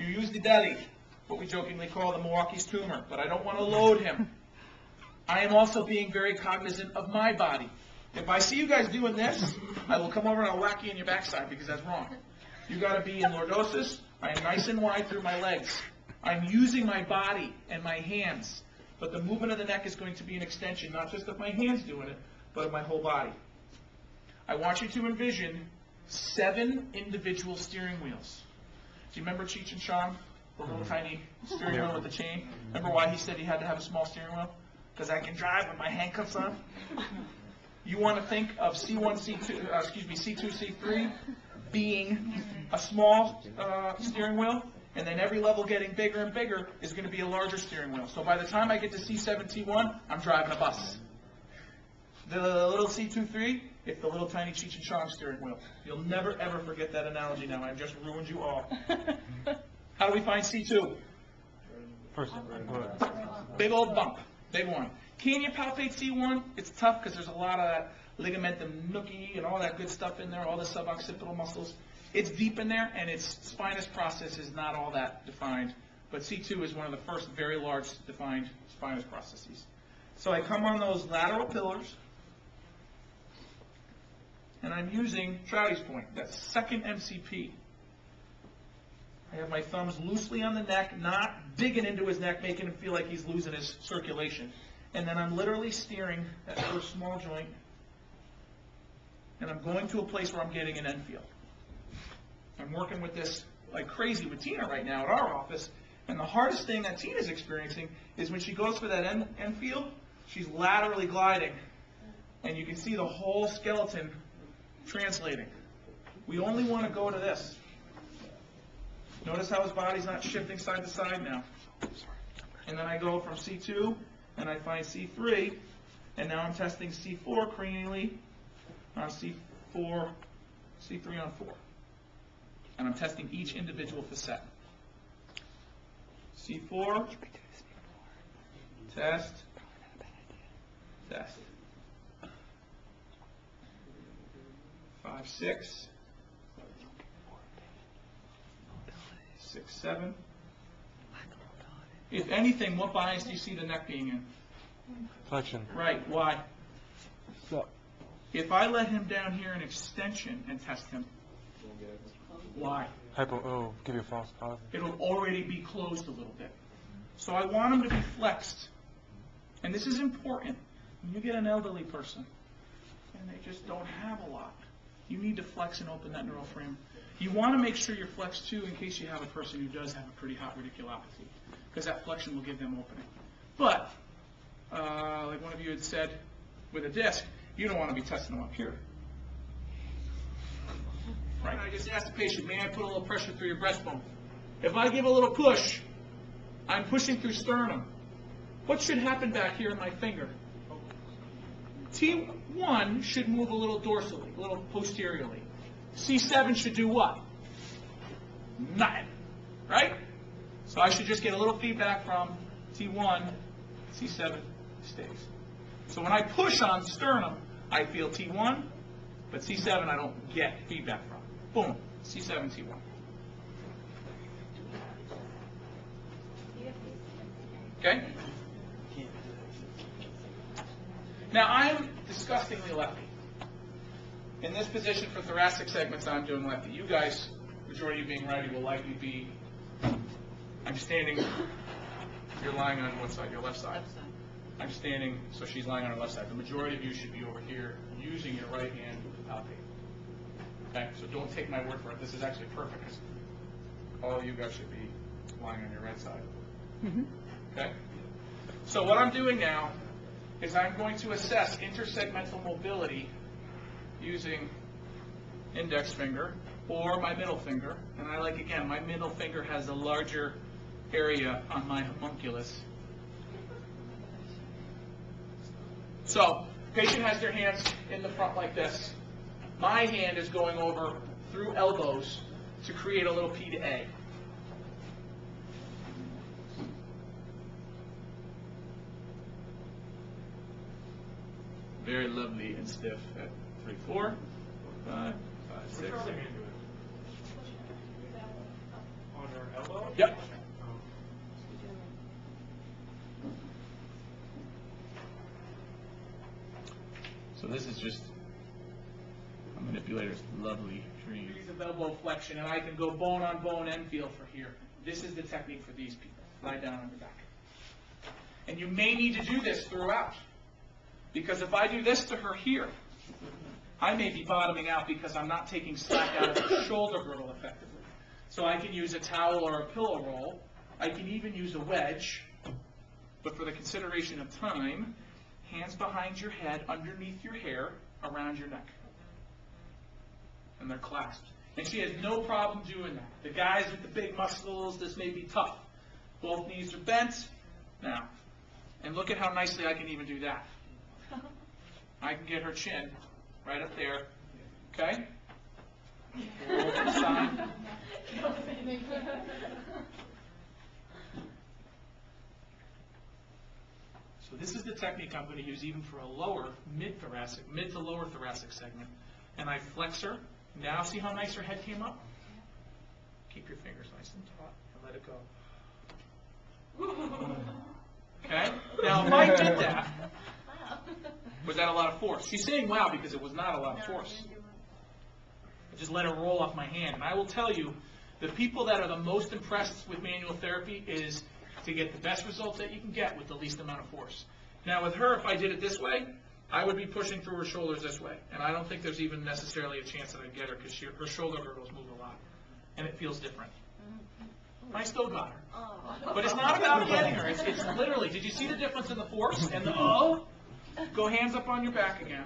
use the belly, what we jokingly call the Milwaukee's tumor, but I don't want to load him. I am also being very cognizant of my body. If I see you guys doing this, I will come over and I'll whack you in your backside because that's wrong. You got to be in lordosis. I am nice and wide through my legs. I'm using my body and my hands, but the movement of the neck is going to be an extension, not just of my hands doing it, but of my whole body. I want you to envision 7 individual steering wheels. Do you remember Cheech and Chong, the little tiny steering wheel with the chain? Remember why he said he had to have a small steering wheel? Because I can drive with my handcuffs on. You want to think of C1, C2, C3 being a small steering wheel, and then every level getting bigger and bigger is going to be a larger steering wheel. So by the time I get to C7, T1, I'm driving a bus. The little C2-3, it's the little tiny Cheech and Chong steering wheel. You'll never, ever forget that analogy now. I've just ruined you all. How do we find C2? Big old bump. Big one. Can you palpate C1? It's tough because there's a lot of that ligamentum nuchae and all that good stuff in there, all the suboccipital muscles. It's deep in there, and its spinous process is not all that defined. But C2 is one of the first very large defined spinous processes. So I come on those lateral pillars, and I'm using Trouty's point, that second MCP. I have my thumbs loosely on the neck, not digging into his neck, making him feel like he's losing his circulation. And then I'm literally steering that first small joint, and I'm going to a place where I'm getting an end feel. I'm working with this like crazy with Tina right now at our office, and the hardest thing that Tina's experiencing is when she goes for that end feel, she's laterally gliding, and you can see the whole skeleton translating. We only want to go to this. Notice how his body's not shifting side to side now. And then I go from C2, and I find C3, and now I'm testing C4 cranially on C4, C3 on 4. And I'm testing each individual facet. C4, test, test. 5, 6, 6, 7. If anything, what bias do you see the neck being in? Flexion. Right. Why? So. If I let him down here in extension and test him, why? Give you a false positive. It'll already be closed a little bit. So I want him to be flexed. And this is important. When you get an elderly person and they just don't have a lot, you need to flex and open that neural frame. You want to make sure you're flexed too in case you have a person who does have a pretty hot radiculopathy, because that flexion will give them opening. But, like one of you had said, with a disc, you don't want to be testing them up here. Right? I just asked the patient, may I put a little pressure through your breastbone? If I give a little push, I'm pushing through sternum. What should happen back here in my finger? T1 should move a little dorsally, a little posteriorly. C7 should do what? Nothing. Right? So I should just get a little feedback from T1, C7 stays. So when I push on sternum, I feel T1, but C7 I don't get feedback from. Boom, C7, T1. Okay? Now I'm disgustingly lefty. In this position for thoracic segments, I'm doing lefty. You guys, majority of being righty, will likely be, I'm standing, you're lying on what side? Your left side? I'm standing, so she's lying on her left side. The majority of you should be over here using your right hand to palpate. Okay, so don't take my word for it. This is actually perfect because all of you guys should be lying on your right side. Okay? So what I'm doing now is I'm going to assess intersegmental mobility using index finger or my middle finger. And I like, again, my middle finger has a larger area on my homunculus. So, patient has their hands in the front like this. My hand is going over through elbows to create a little P to A. Very lovely and stiff at 3, 4, 5, 6. On her elbow? Yep. degrees of elbow flexion, and I can go bone on bone and feel for here. This is the technique for these people. Lie down on your back. And you may need to do this throughout. Because if I do this to her here, I may be bottoming out because I'm not taking slack out of the shoulder girdle effectively. So I can use a towel or a pillow roll. I can even use a wedge. But for the consideration of time, hands behind your head, underneath your hair, around your neck. And they're clasped. And she has no problem doing that. The guys with the big muscles, this may be tough. Both knees are bent. Now, and look at how nicely I can even do that. I can get her chin right up there. Okay? Roll to the side. So this is the technique I'm going to use even for a lower, mid to lower thoracic segment. And I flex her. Now see how nice her head came up? Keep your fingers nice and taut and let it go. Okay? Now if I did that, was that a lot of force? She's saying wow because it was not a lot of force. I just let her roll off my hand. And I will tell you, the people that are the most impressed with manual therapy is to get the best results that you can get with the least amount of force. Now with her, if I did it this way, I would be pushing through her shoulders this way. And I don't think there's even necessarily a chance that I'd get her because her shoulder girdles move a lot. And it feels different. I still got her. But it's not about getting her. It's literally, did you see the difference in the force? And the oh? Go hands up on your back again.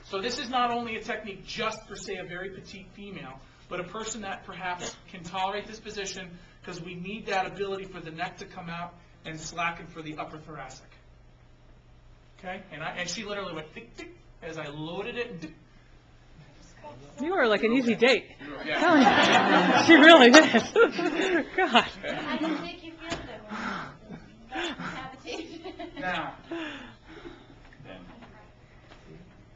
So this is not only a technique just for, say, a very petite female, but a person that perhaps can tolerate this position because we need that ability for the neck to come out and slacken for the upper thoracic. Okay? And she literally went tick, tick, as I loaded it. And tick. You were like an easy date. Yeah. She really did. God. Okay. How did it make you feel though? Cavitation. Now,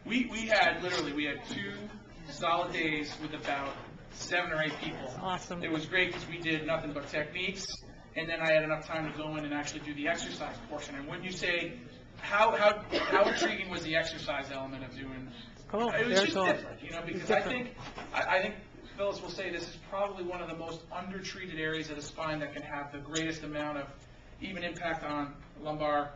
we had 2 solid days with about 7 or 8 people. Awesome. It was great because we did nothing but techniques, and then I had enough time to go in and actually do the exercise portion. And wouldn't you say, how intriguing was the exercise element of doing? Cool. It was Very just cool. different, because I think Phyllis will say this is probably one of the most undertreated areas of the spine that can have the greatest amount of even impact on lumbar,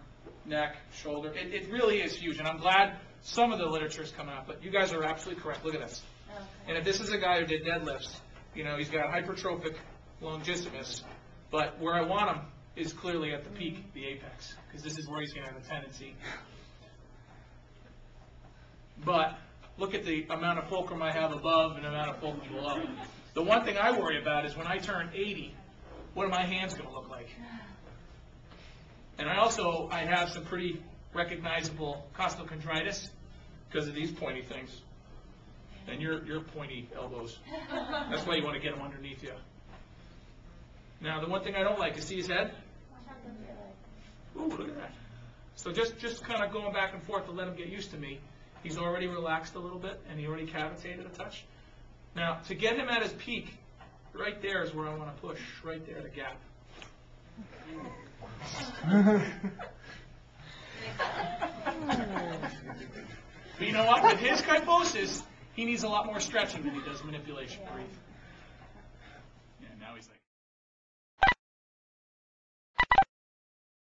neck, shoulder. It really is huge, and I'm glad some of the literature is coming out, but you guys are absolutely correct. Look at this. Okay. And if this is a guy who did deadlifts, he's got hypertrophic longissimus, but where I want him is clearly at the peak, the apex, because this is where he's going to have a tendency. But look at the amount of fulcrum I have above and the amount of fulcrum below. The one thing I worry about is when I turn 80, what are my hands going to look like? And I have some pretty recognizable costochondritis because of these pointy things. And your pointy elbows. That's why you want to get them underneath you. Now, the one thing I don't like is see his head? Ooh, look at that. So just kind of going back and forth to let him get used to me. He's already relaxed a little bit, and he already cavitated a touch. Now, to get him at his peak, right there is where I want to push. Right there, the gap. But you know what? With his kyphosis, he needs a lot more stretching than he does manipulation. Breathe.